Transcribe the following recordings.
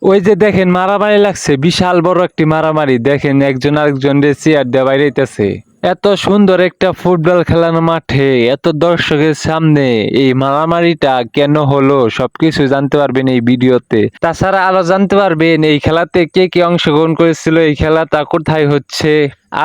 ওই যে দেখেন মারামারি লাগছে, বিশাল বড় একটি মারামারি। দেখেন একজন আরেকজনের চেয়ার দিয়ে বাইরেইতেছে। এত সুন্দর একটা ফুটবল খেলানো মাঠে এত দর্শকের সামনে এই মারামারিটা কেন হলো সবকিছু জানতে পারবেন এই ভিডিওতে। তাছাড়া আরো জানতে পারবেন এই খেলাতে কে কে অংশগ্রহণ করেছিল, এই খেলাটা কোথায় হচ্ছে।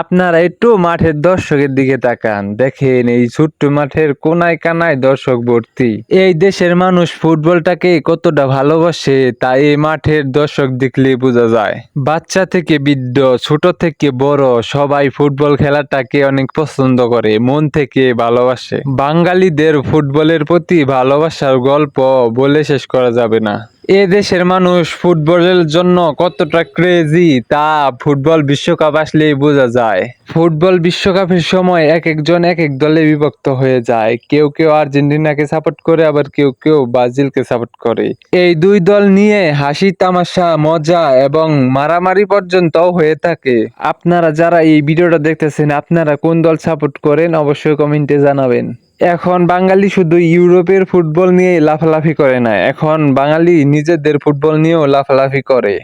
আপনারা একটু মাঠের দর্শকের দিকে তাকান, দেখেন এই ছোট্ট মাঠের কোনায় কানায় দর্শক ভর্তি। এই দেশের মানুষ ফুটবলটাকে কতটা ভালোবাসে তা এই মাঠের দর্শক দেখলে বোঝা যায়। বাচ্চা থেকে বৃদ্ধ, ছোট থেকে বড়, সবাই ফুটবল খেলাটাকে অনেক পছন্দ করে, মন থেকে ভালোবাসে। বাঙালিদের ফুটবলের প্রতি ভালোবাসার গল্প বলে শেষ করা যাবে না। এ দেশের মানুষ ফুটবলের জন্য কতটা ক্রেজি তা ফুটবল বিশ্বকাপ আসলেই বোঝা যায়। ফুটবল বিশ্বকাপের সময় এক একজন এক এক দলে বিভক্ত হয়ে যায়। কেউ কেউ আর্জেন্টিনাকে সাপোর্ট করে, আবার কেউ কেউ ব্রাজিলকে সাপোর্ট করে। এই দুই দল নিয়ে হাসি তামাশা, মজা এবং মারামারি পর্যন্তও হয়ে থাকে। আপনারা যারা এই ভিডিওটা দেখতেছেন, আপনারা কোন দল সাপোর্ট করেন অবশ্যই কমেন্টে জানাবেন। এখন বাঙালি শুধু ইউরোপের ফুটবল নিয়ে লাফালাফি করে না, এখন বাঙালি নিজেদের ফুটবল নিয়েও লাফালাফি করে।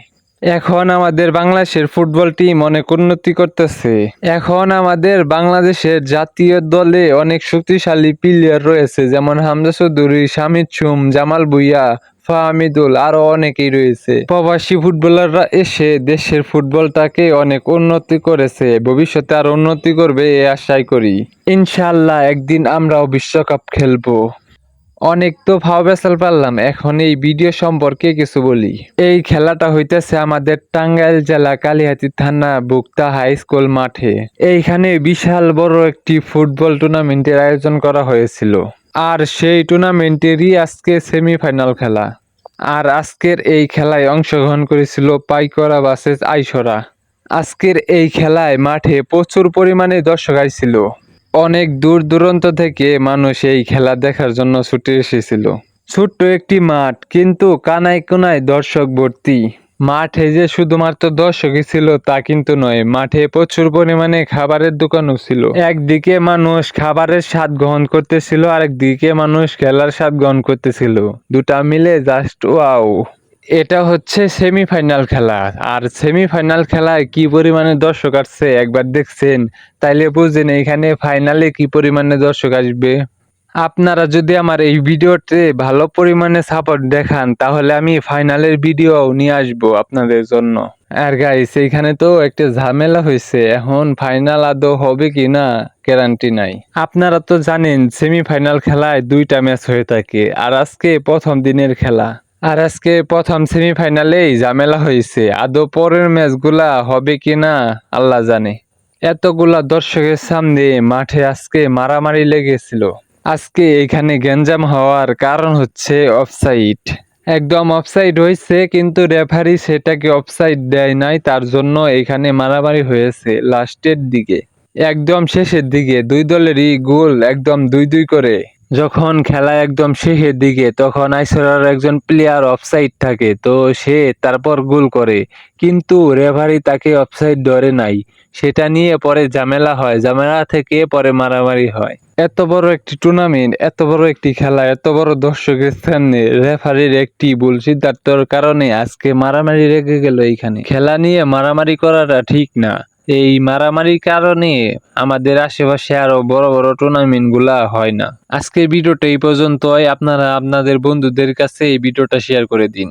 এখন আমাদের বাংলাদেশের ফুটবল টিম অনেক উন্নতি করতেছে। এখন আমাদের বাংলাদেশের জাতীয় দলে অনেক শক্তিশালী প্লেয়ার রয়েছে, যেমন হামজা চৌধুরী, শামিদ সুম, জামাল ভুঁইয়া, ফাহামিদুল, আরো অনেকেই রয়েছে। প্রবাসী ফুটবলাররা এসে দেশের ফুটবলটাকে অনেক উন্নতি করেছে, ভবিষ্যতে আরো উন্নতি করবে এই আশাই করি। ইনশাআল্লাহ একদিন আমরাও বিশ্বকাপ খেলবো। অনেক তো ফাও পেছাল পারলাম, এখন এই ভিডিও সম্পর্কে কিছু বলি। এই খেলাটা হইতেছে আমাদের টাঙ্গাইল জেলা কালিহাতী থানা বুক্তা হাই স্কুল মাঠে। এইখানে বিশাল বড় একটি ফুটবল টুর্নামেন্টের আয়োজন করা হয়েছিল। আর সেই টুর্নামেন্টেরই আজকে সেমিফাইনাল খেলা। আর আজকের এই খেলায় অংশগ্রহণ করেছিল পাইকরা ভার্সেস আইসরা। আজকের এই খেলায় মাঠে প্রচুর পরিমাণে দর্শক আইছিল। অনেক দূর দূরান্ত থেকে মানুষ এই খেলা দেখার জন্য ছুটে এসেছিল। ছোট্ট একটি মাঠ, কিন্তু কানায় কোনায় দর্শক ভর্তি। মাঠে যে শুধুমাত্র দর্শকই ছিল তা কিন্তু নয়, মাঠে প্রচুর পরিমাণে খাবারের দোকানও ছিল। একদিকে মানুষ খাবারের স্বাদ গ্রহণ করতেছিল, আরেকদিকে মানুষ খেলার স্বাদ গ্রহণ করতেছিল। দুটা মিলে জাস্ট ওয়াও। এটা হচ্ছে সেমিফাইনাল খেলা, আর সেমিফাইনাল খেলায় কি পরিমাণে দর্শক আসছে একবার দেখছেন, তাইলে বুঝেন এখানে ফাইনালে কি পরিমাণে দর্শক আসবে। আপনারা যদি আমার এই ভিডিওতে ভালো পরিমাণে সাপোর্ট দেখান, তাহলে আমি ফাইনালের ভিডিও নিয়ে আসবো আপনাদের জন্য। আর গাইস, এইখানে তো একটা ঝামেলা হয়েছে, এখন ফাইনাল আদৌ হবে কি না গ্যারান্টি নাই। আপনারা তো জানেন সেমিফাইনাল খেলায় দুইটা ম্যাচ হয়ে থাকে, আর আজকে প্রথম দিনের খেলা। আর আজকে প্রথম সেমিফাইনালেই ঝামেলা হয়েছে, আদৌ পরের ম্যাচগুলা হবে কি না আল্লাহ জানে। এতগুলা দর্শকের সামনে মাঠে আজকে মারামারি লেগেছিল। আজকে এখানে গ্যাঞ্জাম হওয়ার কারণ হচ্ছে অফসাইড। একদম অফসাইড হয়েছে, কিন্তু রেফারি সেটাকে অফসাইড দেয় নাই, তার জন্য এখানে মারামারি হয়েছে লাস্টের দিকে। একদম শেষের দিকে দুই দলেরই গোল একদম 2-2 করে। যখন খেলা একদম শেষের দিকে তখন আইসরার একজন প্লেয়ার অফসাইড থাকে, তো সে তারপর গোল করে, কিন্তু রেফারি তাকে অফসাইড ধরে নাই। সেটা নিয়ে পরে ঝামেলা হয়, ঝামেলা থেকে পরে মারামারি হয়। এত বড় একটি টুর্নামেন্ট, এত বড় একটি খেলা, এত বড় দর্শকের সামনে রেফারির একটি ভুল সিদ্ধান্তর কারণে আজকে মারামারি লেগে গেল। এইখানে খেলা নিয়ে মারামারি করাটা ঠিক না। এই মারামারির কারণে আমাদের আশেপাশে আরো বড় বড় টুর্নামেন্ট গুলা হয় না। আজকের ভিডিওটা এই পর্যন্তই। আপনারা আপনাদের বন্ধুদের কাছে এই ভিডিওটা শেয়ার করে দিন।